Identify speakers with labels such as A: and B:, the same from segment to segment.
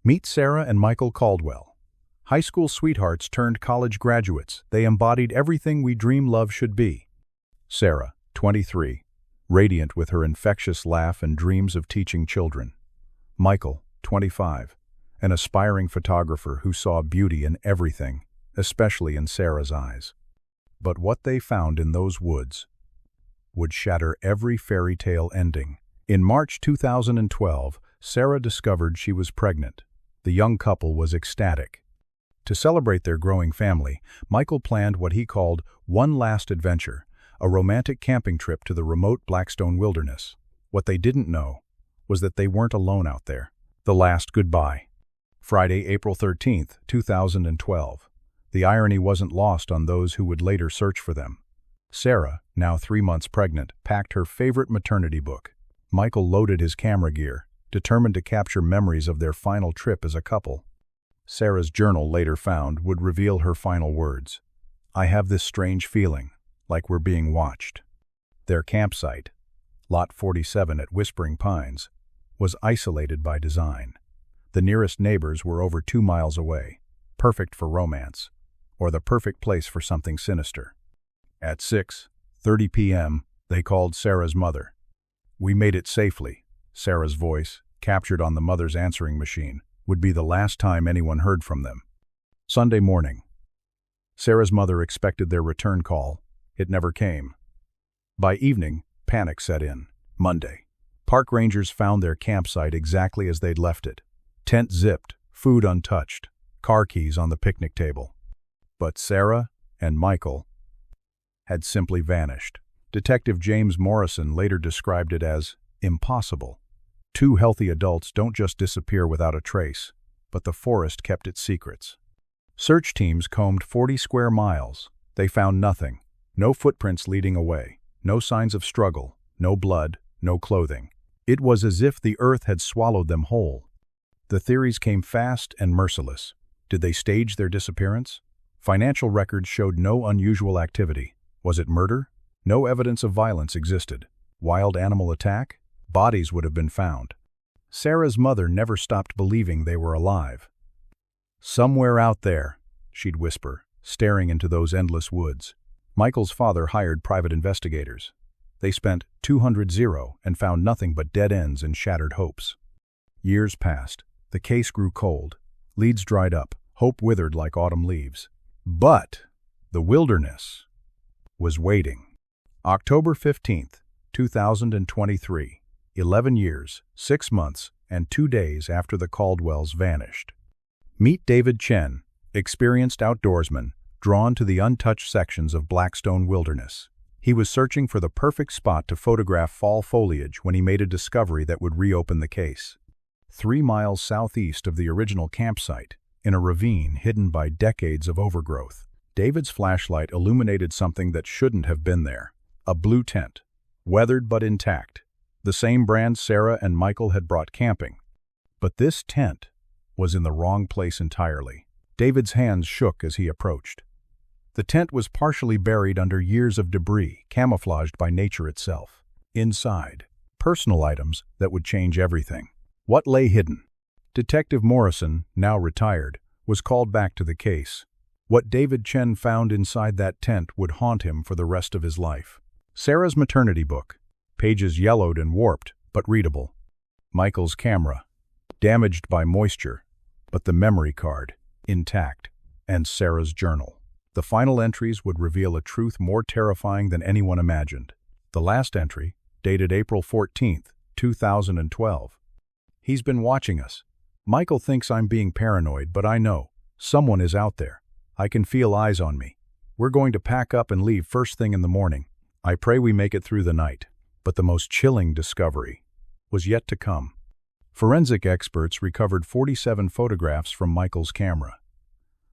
A: Meet Sarah and Michael Caldwell. High school sweethearts turned college graduates. They embodied everything we dream love should be. Sarah, 23, radiant with her infectious laugh and dreams of teaching children. Michael, 25, an aspiring photographer who saw beauty in everything, especially in Sarah's eyes. But what they found in those woods would shatter every fairy tale ending. In March 2012, Sarah discovered she was pregnant. The young couple was ecstatic. To celebrate their growing family, Michael planned what he called one last adventure, a romantic camping trip to the remote Blackstone wilderness. What they didn't know was that they weren't alone out there. The last goodbye. Friday, April 13, 2012. The irony wasn't lost on those who would later search for them. Sarah, now 3 months pregnant, packed her favorite maternity book. Michael loaded his camera gear, determined to capture memories of their final trip as a couple. Sarah's journal, later found, would reveal her final words. "I have this strange feeling, like we're being watched." Their campsite, Lot 47 at Whispering Pines, was isolated by design. The nearest neighbors were over 2 miles away, perfect for romance, or the perfect place for something sinister. At 6:30 p.m., they called Sarah's mother. "We made it safely." Sarah's voice, captured on the mother's answering machine, would be the last time anyone heard from them. Sunday morning. Sarah's mother expected their return call. It never came. By evening, panic set in. Monday. Park rangers found their campsite exactly as they'd left it. Tent zipped, food untouched, car keys on the picnic table. But Sarah and Michael had simply vanished. Detective James Morrison later described it as impossible. 2 healthy adults don't just disappear without a trace, but the forest kept its secrets. Search teams combed 40 square miles. They found nothing. No footprints leading away. No signs of struggle. No blood. No clothing. It was as if the earth had swallowed them whole. The theories came fast and merciless. Did they stage their disappearance? Financial records showed no unusual activity. Was it murder? No evidence of violence existed. Wild animal attack? Bodies would have been found. Sarah's mother never stopped believing they were alive. "Somewhere out there," she'd whisper, staring into those endless woods. Michael's father hired private investigators. They spent $200 and found nothing but dead ends and shattered hopes. Years passed. The case grew cold. Leads dried up. Hope withered like autumn leaves. But the wilderness was waiting. October 15, 2023. 11 years, 6 months, and 2 days after the Caldwells vanished. Meet David Chen, experienced outdoorsman, drawn to the untouched sections of Blackstone wilderness. He was searching for the perfect spot to photograph fall foliage when he made a discovery that would reopen the case. 3 miles southeast of the original campsite, in a ravine hidden by decades of overgrowth, David's flashlight illuminated something that shouldn't have been there. A blue tent, weathered but intact. The same brand Sarah and Michael had brought camping. But this tent was in the wrong place entirely. David's hands shook as he approached. The tent was partially buried under years of debris, camouflaged by nature itself. Inside, personal items that would change everything. What lay hidden? Detective Morrison, now retired, was called back to the case. What David Chen found inside that tent would haunt him for the rest of his life. Sarah's maternity book, pages yellowed and warped, but readable. Michael's camera, damaged by moisture, but the memory card, intact. And Sarah's journal. The final entries would reveal a truth more terrifying than anyone imagined. The last entry, dated April 14, 2012. "He's been watching us. Michael thinks I'm being paranoid, but I know. Someone is out there. I can feel eyes on me. We're going to pack up and leave first thing in the morning. I pray we make it through the night." But the most chilling discovery was yet to come. Forensic experts recovered 47 photographs from Michael's camera.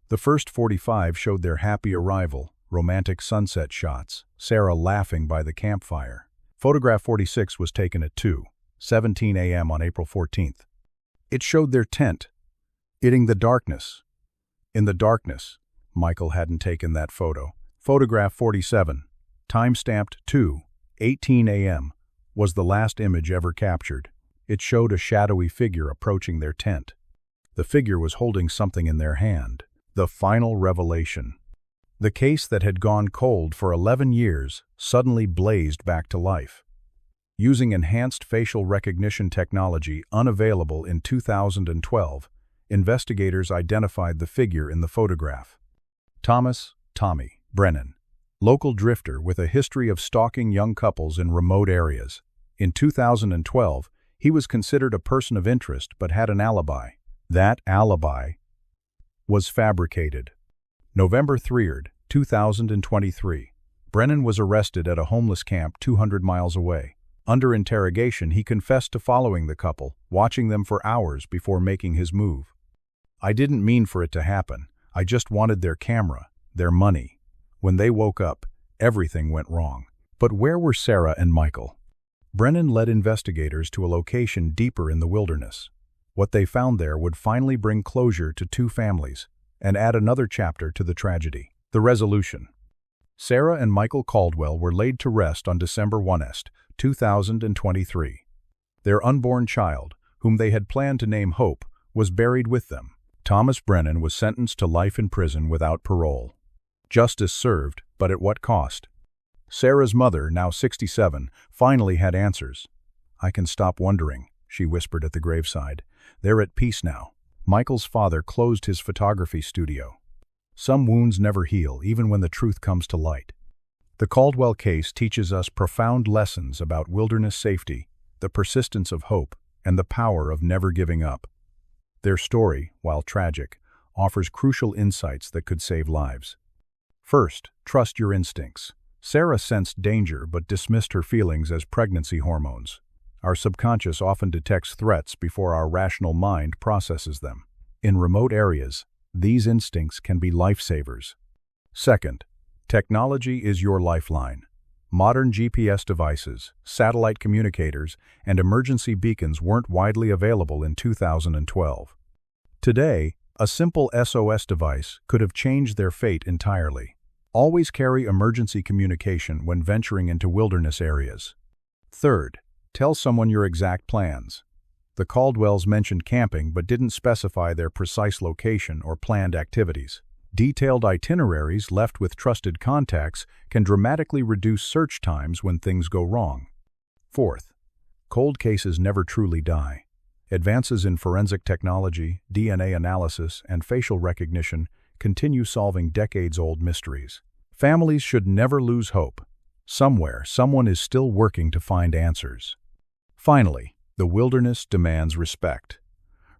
A: The first 45 showed their happy arrival, romantic sunset shots, Sarah laughing by the campfire. Photograph 46 was taken at 2:17 a.m. on April 14th. It showed their tent, hitting the darkness. In the darkness, Michael hadn't taken that photo. Photograph 47, time-stamped 2:18 a.m., was the last image ever captured. It showed a shadowy figure approaching their tent. The figure was holding something in their hand. The final revelation. The case that had gone cold for 11 years suddenly blazed back to life. Using enhanced facial recognition technology unavailable in 2012, investigators identified the figure in the photograph. Tommy Brennan, local drifter with a history of stalking young couples in remote areas. In 2012, he was considered a person of interest but had an alibi. That alibi was fabricated. November 3, 2023. Brennan was arrested at a homeless camp 200 miles away. Under interrogation, he confessed to following the couple, watching them for hours before making his move. "I didn't mean for it to happen. I just wanted their camera, their money. When they woke up, everything went wrong." But where were Sarah and Michael? Brennan led investigators to a location deeper in the wilderness. What they found there would finally bring closure to two families and add another chapter to the tragedy. The resolution. Sarah and Michael Caldwell were laid to rest on December 1, 2023. Their unborn child, whom they had planned to name Hope, was buried with them. Thomas Brennan was sentenced to life in prison without parole. Justice served, but at what cost? Sarah's mother, now 67, finally had answers. "I can stop wondering," she whispered at the graveside. "They're at peace now." Michael's father closed his photography studio. Some wounds never heal, even when the truth comes to light. The Caldwell case teaches us profound lessons about wilderness safety, the persistence of hope, and the power of never giving up. Their story, while tragic, offers crucial insights that could save lives. First, trust your instincts. Sarah sensed danger but dismissed her feelings as pregnancy hormones. Our subconscious often detects threats before our rational mind processes them. In remote areas, these instincts can be lifesavers. Second, technology is your lifeline. Modern GPS devices, satellite communicators, and emergency beacons weren't widely available in 2012. Today, a simple SOS device could have changed their fate entirely. Always carry emergency communication when venturing into wilderness areas. Third, tell someone your exact plans. The Caldwells mentioned camping but didn't specify their precise location or planned activities. Detailed itineraries left with trusted contacts can dramatically reduce search times when things go wrong. Fourth, cold cases never truly die. Advances in forensic technology, DNA analysis, and facial recognition continue solving decades-old mysteries. Families should never lose hope. Somewhere, someone is still working to find answers. Finally, the wilderness demands respect.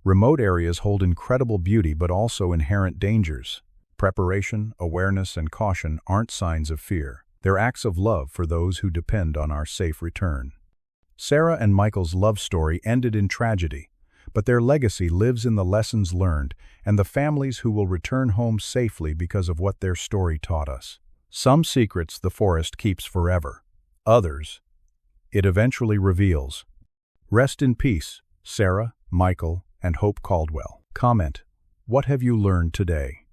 A: Remote areas hold incredible beauty but also inherent dangers. Preparation, awareness, and caution aren't signs of fear. They're acts of love for those who depend on our safe return. Sarah and Michael's love story ended in tragedy, but their legacy lives in the lessons learned and the families who will return home safely because of what their story taught us. Some secrets the forest keeps forever. Others, it eventually reveals. Rest in peace, Sarah, Michael, and Hope Caldwell. Comment: what have you learned today?